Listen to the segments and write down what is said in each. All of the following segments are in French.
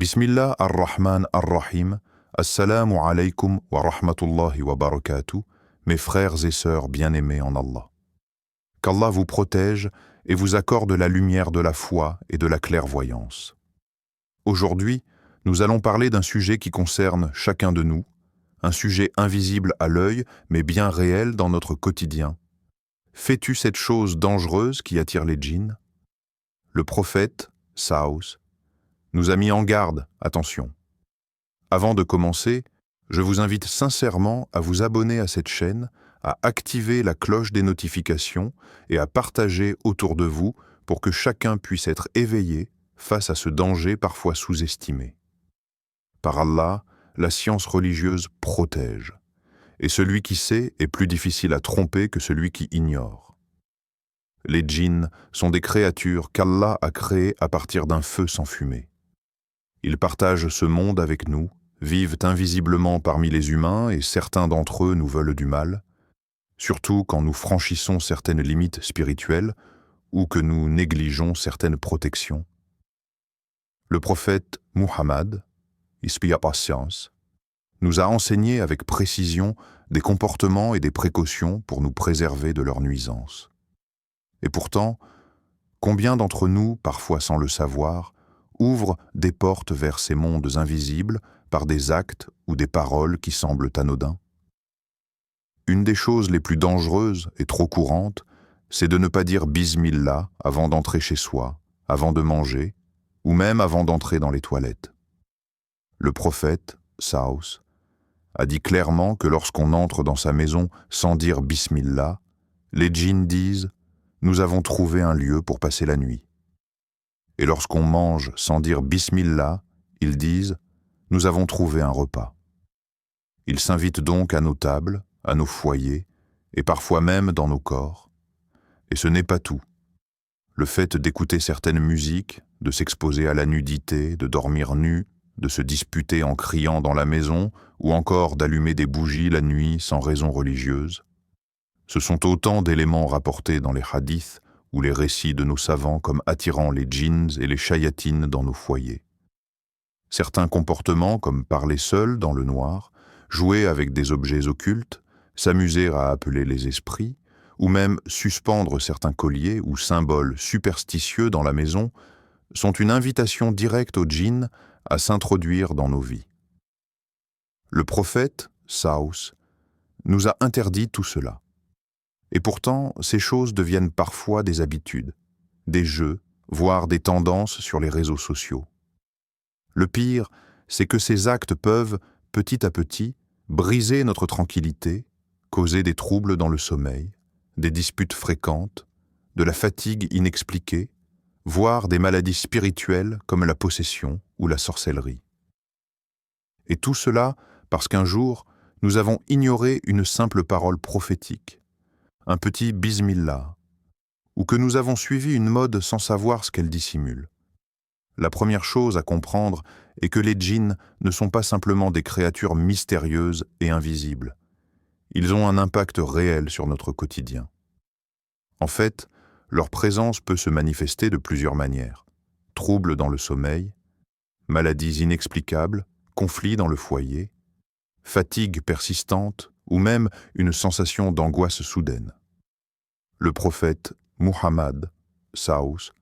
Bismillah ar-Rahman ar-Rahim, Assalamu alaykum wa rahmatullahi wa barakatuh, mes frères et sœurs bien-aimés en Allah. Qu'Allah vous protège et vous accorde la lumière de la foi et de la clairvoyance. Aujourd'hui, nous allons parler d'un sujet qui concerne chacun de nous, un sujet invisible à l'œil, mais bien réel dans notre quotidien. Fais-tu cette chose dangereuse qui attire les djinns? Le prophète, Saous, nous a mis en garde, attention. Avant de commencer, je vous invite sincèrement à vous abonner à cette chaîne, à activer la cloche des notifications et à partager autour de vous pour que chacun puisse être éveillé face à ce danger parfois sous-estimé. Par Allah, la science religieuse protège, et celui qui sait est plus difficile à tromper que celui qui ignore. Les djinns sont des créatures qu'Allah a créées à partir d'un feu sans fumée. Ils partagent ce monde avec nous, vivent invisiblement parmi les humains et certains d'entre eux nous veulent du mal, surtout quand nous franchissons certaines limites spirituelles ou que nous négligeons certaines protections. Le prophète Muhammad, paix et science, nous a enseigné avec précision des comportements et des précautions pour nous préserver de leurs nuisances. Et pourtant, combien d'entre nous, parfois sans le savoir, ouvrent des portes vers ces mondes invisibles par des actes ou des paroles qui semblent anodins? Une des choses les plus dangereuses et trop courantes, c'est de ne pas dire Bismillah avant d'entrer chez soi, avant de manger, ou même avant d'entrer dans les toilettes. Le prophète, Saous, a dit clairement que lorsqu'on entre dans sa maison sans dire Bismillah, les djinns disent « Nous avons trouvé un lieu pour passer la nuit ». Et lorsqu'on mange sans dire Bismillah, ils disent « Nous avons trouvé un repas ». Ils s'invitent donc à nos tables, à nos foyers, et parfois même dans nos corps. Et ce n'est pas tout. Le fait d'écouter certaines musiques, de s'exposer à la nudité, de dormir nu, de se disputer en criant dans la maison, ou encore d'allumer des bougies la nuit sans raison religieuse, ce sont autant d'éléments rapportés dans les hadiths ou les récits de nos savants comme attirant les djinns et les shayatines dans nos foyers. Certains comportements comme parler seul dans le noir, jouer avec des objets occultes, s'amuser à appeler les esprits, ou même suspendre certains colliers ou symboles superstitieux dans la maison, sont une invitation directe aux djinns à s'introduire dans nos vies. Le prophète, Saous, nous a interdit tout cela. Et pourtant, ces choses deviennent parfois des habitudes, des jeux, voire des tendances sur les réseaux sociaux. Le pire, c'est que ces actes peuvent, petit à petit, briser notre tranquillité, causer des troubles dans le sommeil, des disputes fréquentes, de la fatigue inexpliquée, voire des maladies spirituelles comme la possession ou la sorcellerie. Et tout cela parce qu'un jour, nous avons ignoré une simple parole prophétique, un petit bismillah, ou que nous avons suivi une mode sans savoir ce qu'elle dissimule. La première chose à comprendre est que les djinns ne sont pas simplement des créatures mystérieuses et invisibles. Ils ont un impact réel sur notre quotidien. En fait, leur présence peut se manifester de plusieurs manières. Troubles dans le sommeil, maladies inexplicables, conflits dans le foyer, fatigue persistante ou même une sensation d'angoisse soudaine. Le prophète Muhammad, Saous,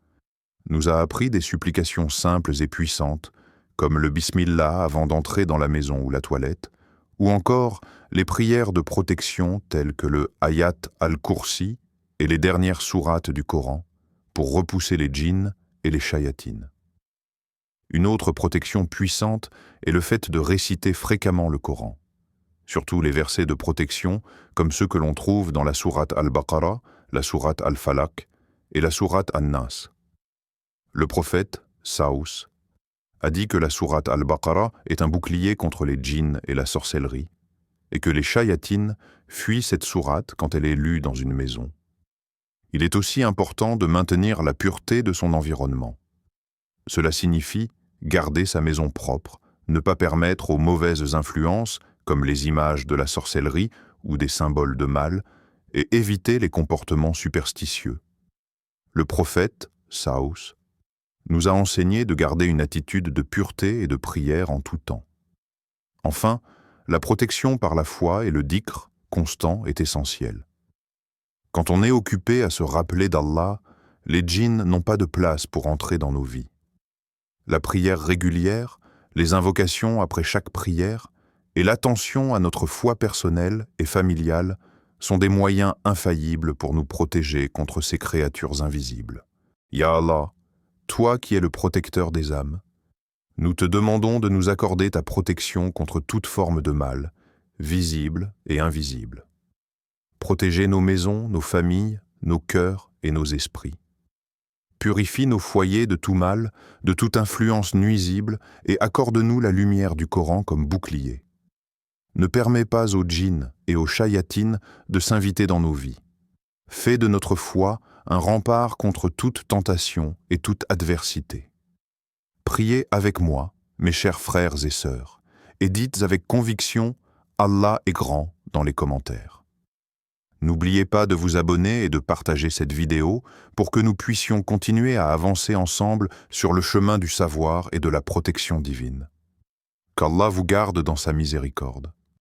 nous a appris des supplications simples et puissantes, comme le bismillah avant d'entrer dans la maison ou la toilette, ou encore les prières de protection telles que le Ayat al-Kursi et les dernières sourates du Coran, pour repousser les djinns et les shayatines. Une autre protection puissante est le fait de réciter fréquemment le Coran, surtout les versets de protection comme ceux que l'on trouve dans la sourate al-Baqarah, la sourate al-Falaq et la sourate an-Nas. Le prophète, Saous, a dit que la sourate al-Baqarah est un bouclier contre les djinns et la sorcellerie, et que les shayatines fuient cette sourate quand elle est lue dans une maison. Il est aussi important de maintenir la pureté de son environnement. Cela signifie garder sa maison propre, ne pas permettre aux mauvaises influences, comme les images de la sorcellerie ou des symboles de mal, et éviter les comportements superstitieux. Le prophète, Saous, nous a enseigné de garder une attitude de pureté et de prière en tout temps. Enfin, la protection par la foi et le dhikr constant est essentielle. Quand on est occupé à se rappeler d'Allah, les djinns n'ont pas de place pour entrer dans nos vies. La prière régulière, les invocations après chaque prière et l'attention à notre foi personnelle et familiale sont des moyens infaillibles pour nous protéger contre ces créatures invisibles. Ya Allah, toi qui es le protecteur des âmes, nous te demandons de nous accorder ta protection contre toute forme de mal, visible et invisible. Protégez nos maisons, nos familles, nos cœurs et nos esprits. Purifie nos foyers de tout mal, de toute influence nuisible et accorde-nous la lumière du Coran comme bouclier. Ne permets pas aux djinns et aux shayatines de s'inviter dans nos vies. Fais de notre foi un rempart contre toute tentation et toute adversité. Priez avec moi, mes chers frères et sœurs, et dites avec conviction « Allah est grand » dans les commentaires. N'oubliez pas de vous abonner et de partager cette vidéo pour que nous puissions continuer à avancer ensemble sur le chemin du savoir et de la protection divine. Qu'Allah vous garde dans sa miséricorde.